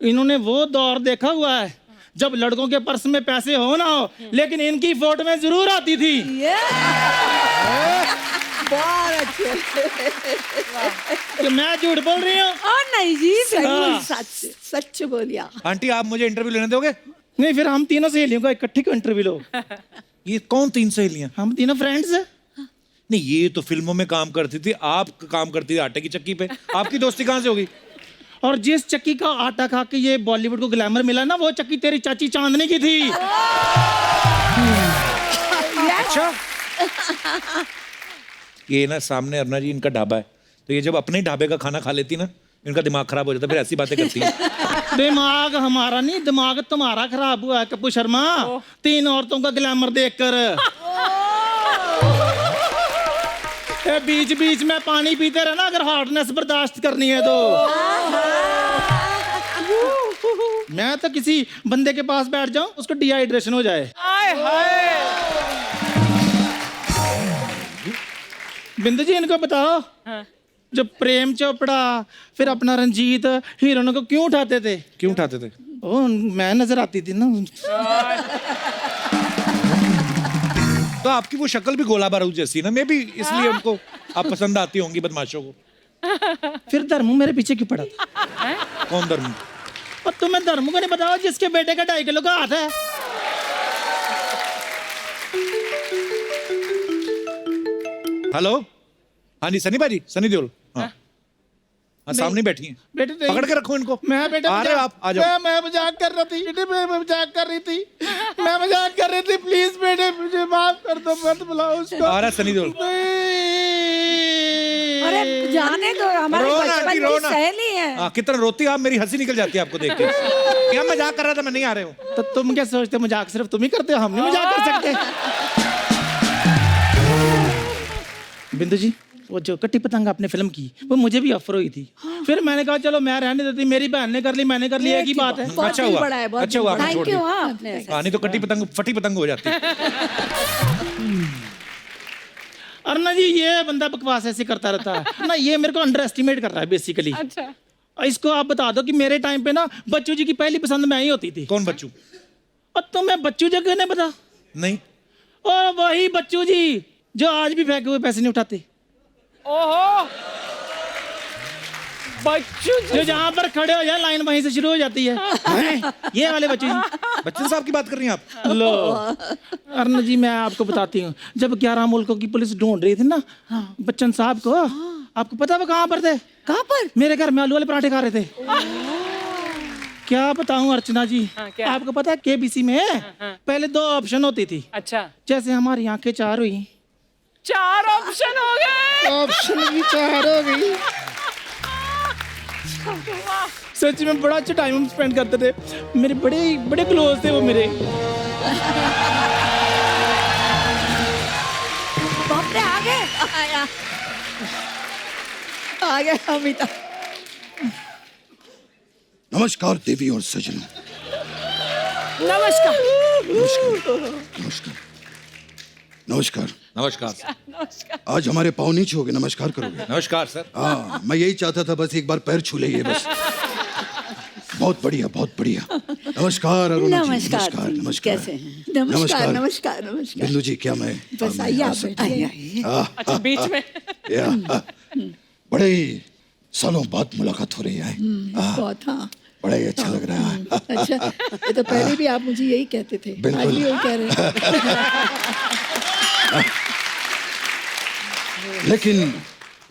Speaker 7: इन्होंने वो दौर देखा हुआ है जब लड़कों के पर्स में पैसे हो ना हो, लेकिन इनकी फोटो में जरूर आती थी।
Speaker 4: बहुत अच्छे।
Speaker 7: तो मैं झूठ बोल रही हूँ?
Speaker 4: नहीं जी,
Speaker 7: हाँ।
Speaker 3: सच बोलिया।
Speaker 1: आंटी आप मुझे इंटरव्यू लेने दोगे?
Speaker 7: नहीं, फिर हम तीनों सहेलियों का इकट्ठी को इंटरव्यू लो।
Speaker 1: ये कौन 3 सहेलियां?
Speaker 7: हम तीनों फ्रेंड्स हैं।
Speaker 1: नहीं ये तो फिल्मों में काम करती थी, आप काम करती थी आटे की चक्की पे, आपकी दोस्ती कहाँ से होगी?
Speaker 7: और जिस चक्की का आटा खा के ये बॉलीवुड को ग्लैमर मिला ना, वो चक्की तेरी चाची चांदनी की थी।
Speaker 1: अच्छा। ये ना सामने अरुणा जी इनका ढाबा है, तो ये जब अपने ही ढाबे का खाना खा लेती ना, इनका दिमाग खराब हो जाता, फिर ऐसी बातें करती है।
Speaker 7: दिमाग हमारा नहीं, दिमाग तुम्हारा खराब हुआ है कप्पू शर्मा, 3 औरतों का ग्लैमर देखकर। बीच बीच में पानी पीते रहना अगर हॉटनेस बर्दाश्त करनी है तो। मैं तो किसी बंदे के पास बैठ जाऊं उसको डिहाइड्रेशन हो जाए। बिंदु जी इनको बताओ, जब प्रेम चोपड़ा फिर अपना रंजीत हीरोइनों को क्यों उठाते थे?
Speaker 1: क्यों उठाते थे?
Speaker 7: ओ मैं नजर आती थी ना।
Speaker 1: तो आपकी वो शक्ल भी गोला बारूद जैसी ना, मे भी इसलिए उनको आप पसंद आती होंगी बदमाशों को।
Speaker 7: फिर धर्मू मेरे पीछे क्यों पड़ा था?
Speaker 1: कौन धर्म?
Speaker 7: और तुम्हें धर्मू को नहीं बताओ जिसके बेटे का 2.5 किलो का हाथ है?
Speaker 1: हेलो, हाँ जी, सनी भाजी, सनी देओल। हाँ हाँ, सामने बैठी हैं।
Speaker 7: बेटे नहीं।
Speaker 1: पकड़ के रखो इनको।
Speaker 7: मैं बेटा
Speaker 1: आ रहे हो आप, आ जाओ।
Speaker 7: मैं मजाक कर रही थी बेटे, मैं मजाक कर रही थी, मैं मजाक कर रही थी। प्लीज बेटे मुझे माफ कर दो, मत बुलाओ उसको।
Speaker 1: आ रहा है सनी देओल।
Speaker 4: अरे जाने दो, हमारे
Speaker 1: रोना
Speaker 4: बचपन
Speaker 1: आंटी,
Speaker 4: की
Speaker 1: रोना।
Speaker 4: सहेली है।
Speaker 1: हाँ, कितना रोती है आप, मेरी हंसी निकल जाती है आपको देख के। क्या मजाक कर रहा था मैं, नहीं आ रहे हो।
Speaker 7: तो तुम क्या सोचते हो मजाक सिर्फ तुम ही करते हो, हम नहीं मजाक कर सकते? बिंदु जी, वो जो कट्टी पतंग आपने फिल्म की वो मुझे भी ऑफर हुई थी। फिर मैंने कहा चलो मैं रहने देती, मेरी बहन ने कर ली, मैंने कर ली, एक ही बात है।
Speaker 4: बहुत
Speaker 1: अच्छा
Speaker 4: दिल
Speaker 1: हुआ,
Speaker 4: बड़ा है, बहुत
Speaker 1: अच्छा
Speaker 4: दिल
Speaker 1: हुआ
Speaker 4: बड़ा
Speaker 1: आपने
Speaker 4: है।
Speaker 1: छोड़
Speaker 4: Thank you,
Speaker 1: दिया।
Speaker 4: हाँ, आपने ऐसा-
Speaker 1: हाँ, नहीं तो कट्टी पतंग फटी पतंग हो जाती।
Speaker 7: अरुणा जी, ये बंदा बकवास ऐसे करता रहता है ना, ये मेरे को अंडर एस्टिमेट कर रहा है बेसिकली।
Speaker 2: अच्छा,
Speaker 7: इसको आप बता दो कि मेरे टाइम पे ना बच्चू जी की पहली पसंद मैं ही होती थी।
Speaker 1: कौन बच्चू?
Speaker 7: और तुम्हें बच्चू जी क्यों नहीं पता?
Speaker 1: नहीं,
Speaker 7: और वही बच्चू जी जो आज भी फेंके हुए पैसे नहीं उठाते,
Speaker 2: ओहो, बच्चू जी।
Speaker 7: जो जहाँ पर खड़े हो जाए लाइन वहीं से शुरू हो जाती है। हैं? ये वाले बच्चू जी।
Speaker 1: बच्चन साहब की बात कर रही हैं आप?
Speaker 7: लो अरुण जी, मैं आपको बताती हूँ, जब 11 मुल्कों की पुलिस ढूंढ रही थी ना बच्चन साहब को, आपको पता वो कहाँ पर थे?
Speaker 4: कहाँ पर?
Speaker 7: मेरे घर में आलू वाले पराठे खा रहे थे। क्या बताऊं अर्चना जी,
Speaker 2: क्या?
Speaker 7: आपको पता है केबीसी में पहले 2 ऑप्शन होती थी।
Speaker 2: अच्छा,
Speaker 7: जैसे हमारी आंखें 4 हुई,
Speaker 2: 4 ऑप्शन हो गए।
Speaker 7: ऑप्शन भी 4 हो गई। सच में बड़ा अच्छा टाइम हम स्पेंड करते थे, मेरे बड़े बड़े क्लोज थे वो मेरे।
Speaker 4: बाप रे, आ गए। आया। आ गए अमिताभ।
Speaker 8: नमस्कार देवी और सजनों।
Speaker 2: नमस्कार।
Speaker 8: नमस्कार नमस्कार।
Speaker 1: नमस्कार सर।
Speaker 2: नमस्कार।
Speaker 8: आज हमारे पाँव नहीं छूओगे, नमस्कार करोगे?
Speaker 1: नमस्कार सर।
Speaker 8: हाँ, मैं यही चाहता था, बस एक बार पैर छू ले बस। बहुत बढ़िया, बहुत बढ़िया। नमस्कार अरुणा जी।
Speaker 4: नमस्कार
Speaker 8: नमस्कार
Speaker 4: जी,
Speaker 8: नमस्कार।
Speaker 4: कैसे हैं?
Speaker 3: नमस्कार नमस्कार नमस्कार।
Speaker 8: बिंदु जी, क्या मैं
Speaker 3: बस आइए, आप बैठिए।
Speaker 2: अच्छा, बीच में।
Speaker 8: बड़े ही सालों बाद मुलाकात हो रही है।
Speaker 3: बहुत, हाँ,
Speaker 8: बड़ा ही अच्छा लग रहा है।
Speaker 3: अच्छा, ये तो पहले भी आप मुझे यही कहते थे,
Speaker 8: बिल्कुल।
Speaker 3: आज भी वही कह रहे हैं।
Speaker 8: लेकिन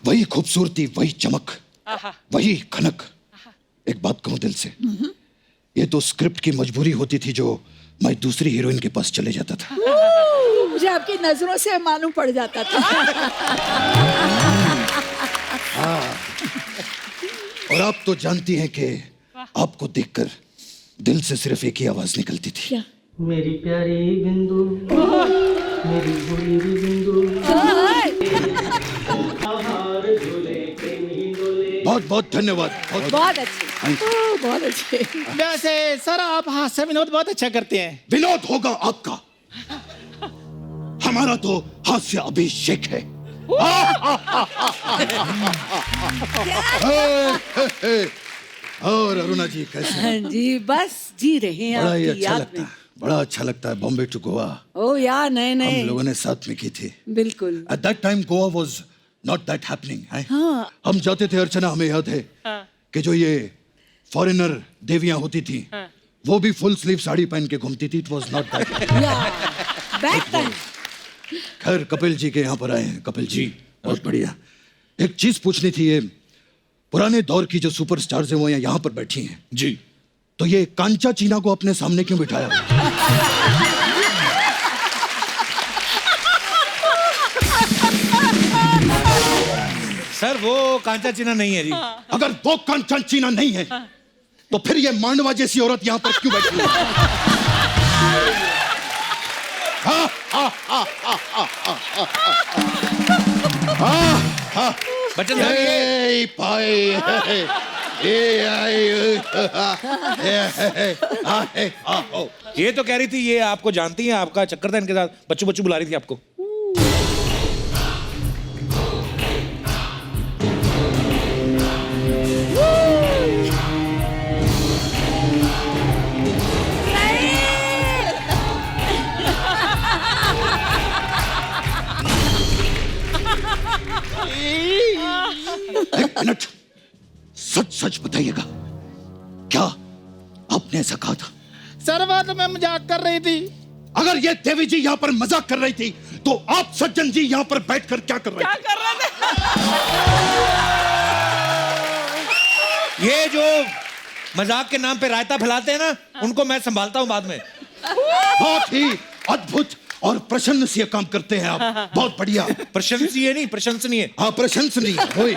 Speaker 8: वही खूबसूरती, वही चमक, वही खनक। एक बात कहूं दिल से, ये तो स्क्रिप्ट की मजबूरी होती थी जो मैं दूसरी हीरोइन के पास चले जाता था।
Speaker 3: मुझे आपकी नजरों से मालूम पड़ जाता था।
Speaker 8: और आप तो जानती हैं कि आपको देखकर दिल से सिर्फ एक ही आवाज निकलती थी।
Speaker 3: क्या?
Speaker 7: मेरी प्यारी बिंदु, मेरी बुरी बिंदु।
Speaker 8: बहुत बहुत धन्यवाद।
Speaker 4: बहुत अच्छे।
Speaker 3: बहुत अच्छे।
Speaker 7: वैसे सर आप हास्य विनोद बहुत अच्छा करते हैं।
Speaker 8: विनोद होगा आपका, हमारा तो हास्य अभिषेक है। और अरुणा जी कैसे हैं?
Speaker 4: हाँ जी, बस जी रहे हैं
Speaker 8: बड़ा ही
Speaker 4: आपकी
Speaker 8: अच्छा
Speaker 4: याद
Speaker 8: लगता
Speaker 4: में।
Speaker 8: है, बड़ा अच्छा लगता है। बॉम्बे टू गोवा
Speaker 4: ओ यार, नए
Speaker 8: हम
Speaker 4: नए।
Speaker 8: लोगों ने साथ में की थी।
Speaker 4: बिल्कुल।
Speaker 8: At that time Goa was not that happening. हम जाते थे अर्चना, हमें याद है कि जो ये फॉरेनर देवियां होती थी वो भी फुल स्लीव साड़ी पहन के घूमती थी। It was not that.
Speaker 4: Back time.
Speaker 8: खैर कपिल जी के यहाँ पर आए हैं। कपिल जी बहुत बढ़िया। एक चीज पूछनी थी, ये पुराने दौर की जो सुपरस्टार्स हैं वो यहाँ पर बैठी हैं
Speaker 1: जी।
Speaker 8: तो ये कांचा चीना को अपने सामने क्यों बिठाया?
Speaker 1: सर वो कांचा चीना नहीं है जी।
Speaker 8: अगर वो कांचा चीना नहीं है तो फिर ये मांडवा जैसी औरत यहाँ पर क्यों बैठी है?
Speaker 1: बच्चन साहब ये
Speaker 8: Hey, pie.
Speaker 1: ये तो कह रही थी, ये आपको जानती हैं, आपका चक्कर था इनके साथ, बच्चू बच्चू बुला रही थी आपको।
Speaker 8: एक मिनट, सच सच बताइएगा, क्या आपने ऐसा कहा था?
Speaker 7: सर वो तो मैं मजाक कर रही थी।
Speaker 8: अगर ये देवी जी यहाँ पर मजाक कर रही थी तो आप सज्जन जी यहाँ पर बैठकर क्या कर रहे
Speaker 2: क्या
Speaker 8: थे?
Speaker 2: कर रहे थे?
Speaker 1: ये जो मजाक के नाम पे रायता फैलाते हैं ना, उनको मैं संभालता हूँ बाद में।
Speaker 8: बहुत ही अद्भुत और प्रशंसनीय काम करते हैं आप, बहुत बढ़िया।
Speaker 1: प्रशंसनीय नहीं, प्रशंसनीय।
Speaker 8: हाँ, प्रशंसनीय होय।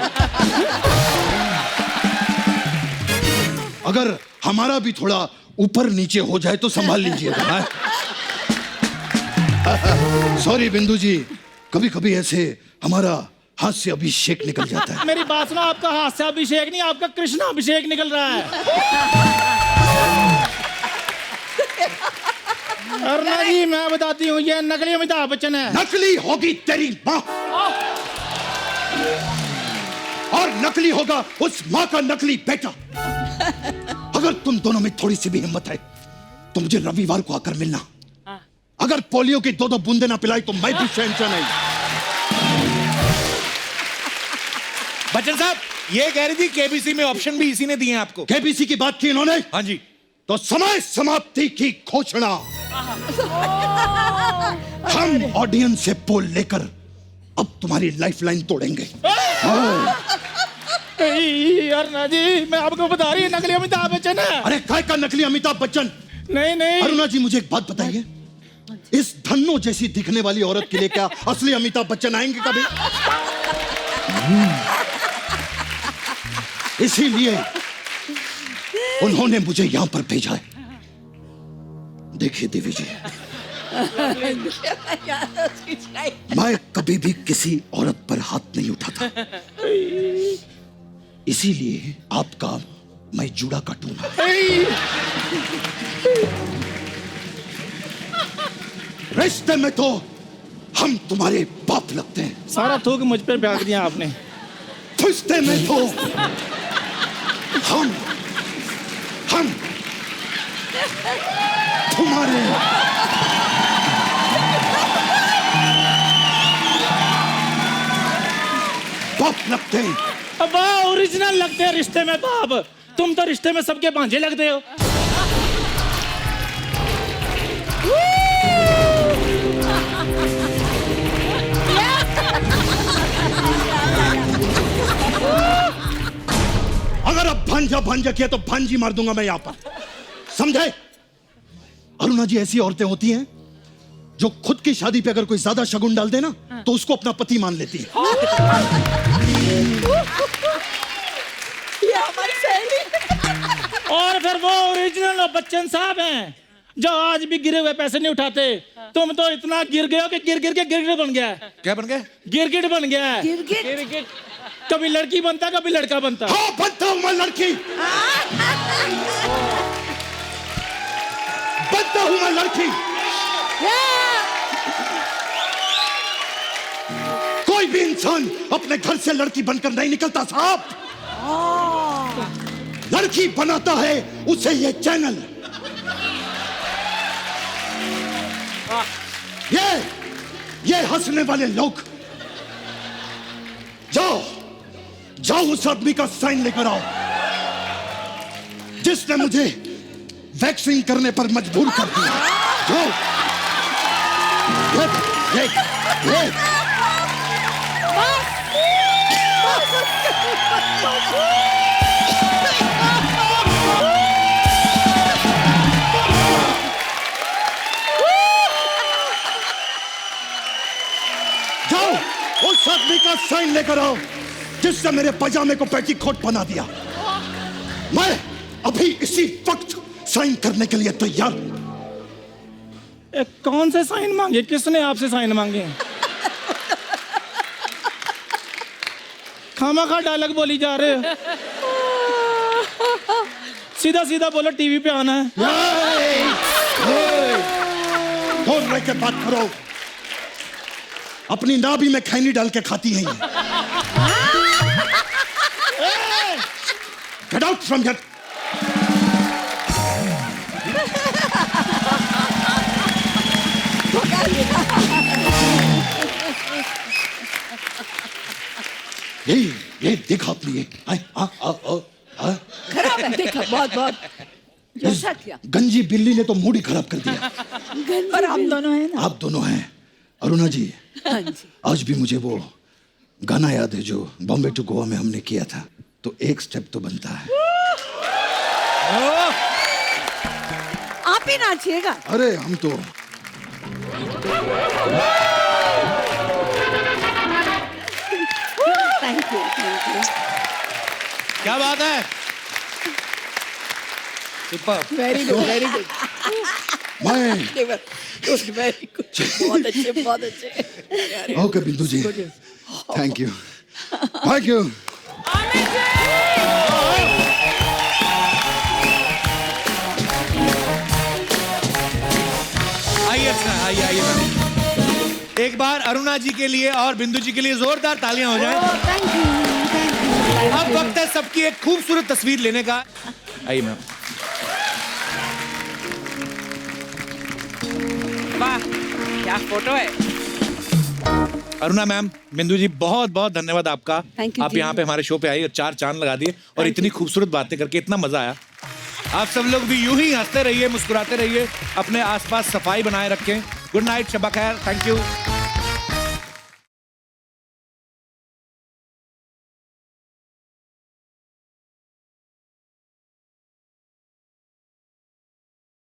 Speaker 8: अगर हमारा भी थोड़ा ऊपर नीचे हो जाए तो संभाल लीजिएगा। सॉरी बिंदु जी, कभी कभी ऐसे हमारा हास्य अभिषेक निकल जाता है।
Speaker 7: मेरी बात सुनो, आपका हास्याभिषेक नहीं, आपका कृष्णाभिषेक निकल रहा है। अरुणा जी, मैं बताती हूँ, ये नकली अमिताभ बच्चन है।
Speaker 8: नकली होगी तेरी माँ, और नकली होगा उस माँ का नकली बेटा। अगर तुम दोनों में थोड़ी सी भी हिम्मत है तो मुझे रविवार को आकर मिलना। अगर पोलियो की 2-2 बूंदे ना पिलाई तो मैं भी शहंशाह नहीं।
Speaker 1: बच्चन साहब, ये कह रही थी केबीसी में ऑप्शन भी इसी ने दिए हैं आपको।
Speaker 8: केबीसी की बात की इन्होंने,
Speaker 1: हाँ जी।
Speaker 8: तो समय समाप्ति की घोषणा। हम ऑडियंस से पोल लेकर अब तुम्हारी लाइफलाइन तोड़ेंगे।
Speaker 7: अरुणा जी, मैं आपको बता रही हूँ, नकली अमिताभ बच्चन है।
Speaker 8: अरे काय का नकली अमिताभ बच्चन?
Speaker 7: नहीं नहीं,
Speaker 8: अरुणा जी, मुझे एक बात बताइए, इस धन्नो जैसी दिखने वाली औरत के लिए क्या असली अमिताभ बच्चन आएंगे कभी? इसीलिए उन्होंने मुझे यहां पर भेजा है। देखिए देवी जी, मैं कभी भी किसी औरत पर हाथ नहीं उठाता, इसीलिए आपका मैं जूड़ा काटूंगा। रिश्ते में तो हम तुम्हारे बाप लगते हैं,
Speaker 7: सारा थूक मुझ पर फेंक दिया आपने।
Speaker 8: रिश्ते में तो हम तुम्हारे बाप लगते हैं।
Speaker 7: अब ओरिजिनल लगते हैं रिश्ते में बाप। तुम तो रिश्ते में सबके भांजे लगते हो।
Speaker 8: अगर अब भांजा किया तो भांजी मार दूंगा मैं यहां पर, समझे? अरुणा जी, ऐसी औरतें होती हैं जो खुद की शादी पे अगर कोई ज्यादा शगुन डाल दे ना तो उसको अपना पति मान लेती है।
Speaker 3: ये हमारी सहेली।
Speaker 7: और फिर वो ओरिजिनल बच्चन साहब हैं जो आज भी गिरे हुए पैसे नहीं उठाते। तुम तो इतना गिर गए हो कि गिर गिर के गिरगिट बन गया है।
Speaker 1: क्या बन गया?
Speaker 7: गिरगिट बन गया है।
Speaker 2: गिरगिट।
Speaker 7: कभी लड़की बनता, कभी लड़का बनता।
Speaker 8: हाँ, बनता हूं मैं लड़की, बनता हूं मैं लड़की। कोई भी इंसान अपने घर से लड़की बनकर नहीं निकलता साहब, लड़की बनाता है उसे ये चैनल। ये हंसने वाले लोग, जाओ उस आदमी का साइन लेकर आओ जिसने मुझे वैक्सीन करने पर मजबूर कर दिया। जाओ। ये। जाओ उस आदमी का साइन लेकर आओ जिसने मेरे पजामे को पेटीकोट बना दिया। मैं अभी इसी वक्त साइन करने के लिए तैयार हूं।
Speaker 7: कौन से साइन मांगे? किसने आपसे साइन मांगे? खामखा डायलॉग बोली जा रहे हो। सीधा सीधा बोलो, टीवी पे आना है।
Speaker 8: दूर रह के बात करो, अपनी नाभि में खैनी डाल के खाती हैं ये। Get out from here. ये देखा आपने ये?
Speaker 3: खराब है, देखा बहुत।
Speaker 4: जैसा क्या?
Speaker 8: गंजी बिल्ली ने तो मूड ही खराब कर दिया।
Speaker 3: पर हम दोनों हैं ना।
Speaker 8: आप दोनों हैं, अरुणा जी,
Speaker 4: हाँ जी।
Speaker 8: आज भी मुझे वो गाना याद है जो बॉम्बे टू गोवा में हमने किया था, तो एक स्टेप तो बनता है।
Speaker 4: आप ही नाचिएगा।
Speaker 8: अरे हम तो
Speaker 4: थैंक यू।
Speaker 1: क्या बात है, super.
Speaker 3: Very good, very good,
Speaker 8: मैं
Speaker 3: वेरी गुड, बहुत अच्छे, बहुत अच्छे।
Speaker 8: ओके बिंदु जी, थैंक यू, थैंक यू।
Speaker 1: आइए आइए आइए मैम, एक बार अरुणा जी के लिए और बिंदु जी के लिए जोरदार तालियां हो जाएं।
Speaker 4: Thank you.
Speaker 1: अब वक्त है सबकी एक खूबसूरत तस्वीर लेने का। आइए मैम।
Speaker 2: वाह, क्या फोटो है।
Speaker 1: अरुणा मैम, बिंदु जी, बहुत बहुत धन्यवाद आपका।
Speaker 4: Thank you
Speaker 1: आप
Speaker 4: जी।
Speaker 1: यहाँ पे हमारे शो पे आई और 4 चांद लगा दिए और इतनी खूबसूरत बातें करके इतना मजा आया। आप सब लोग भी यूं ही हंसते रहिए, मुस्कुराते रहिए, अपने आसपास सफाई बनाए रखें। गुड नाइट, शब्बा खैर, थैंक यू।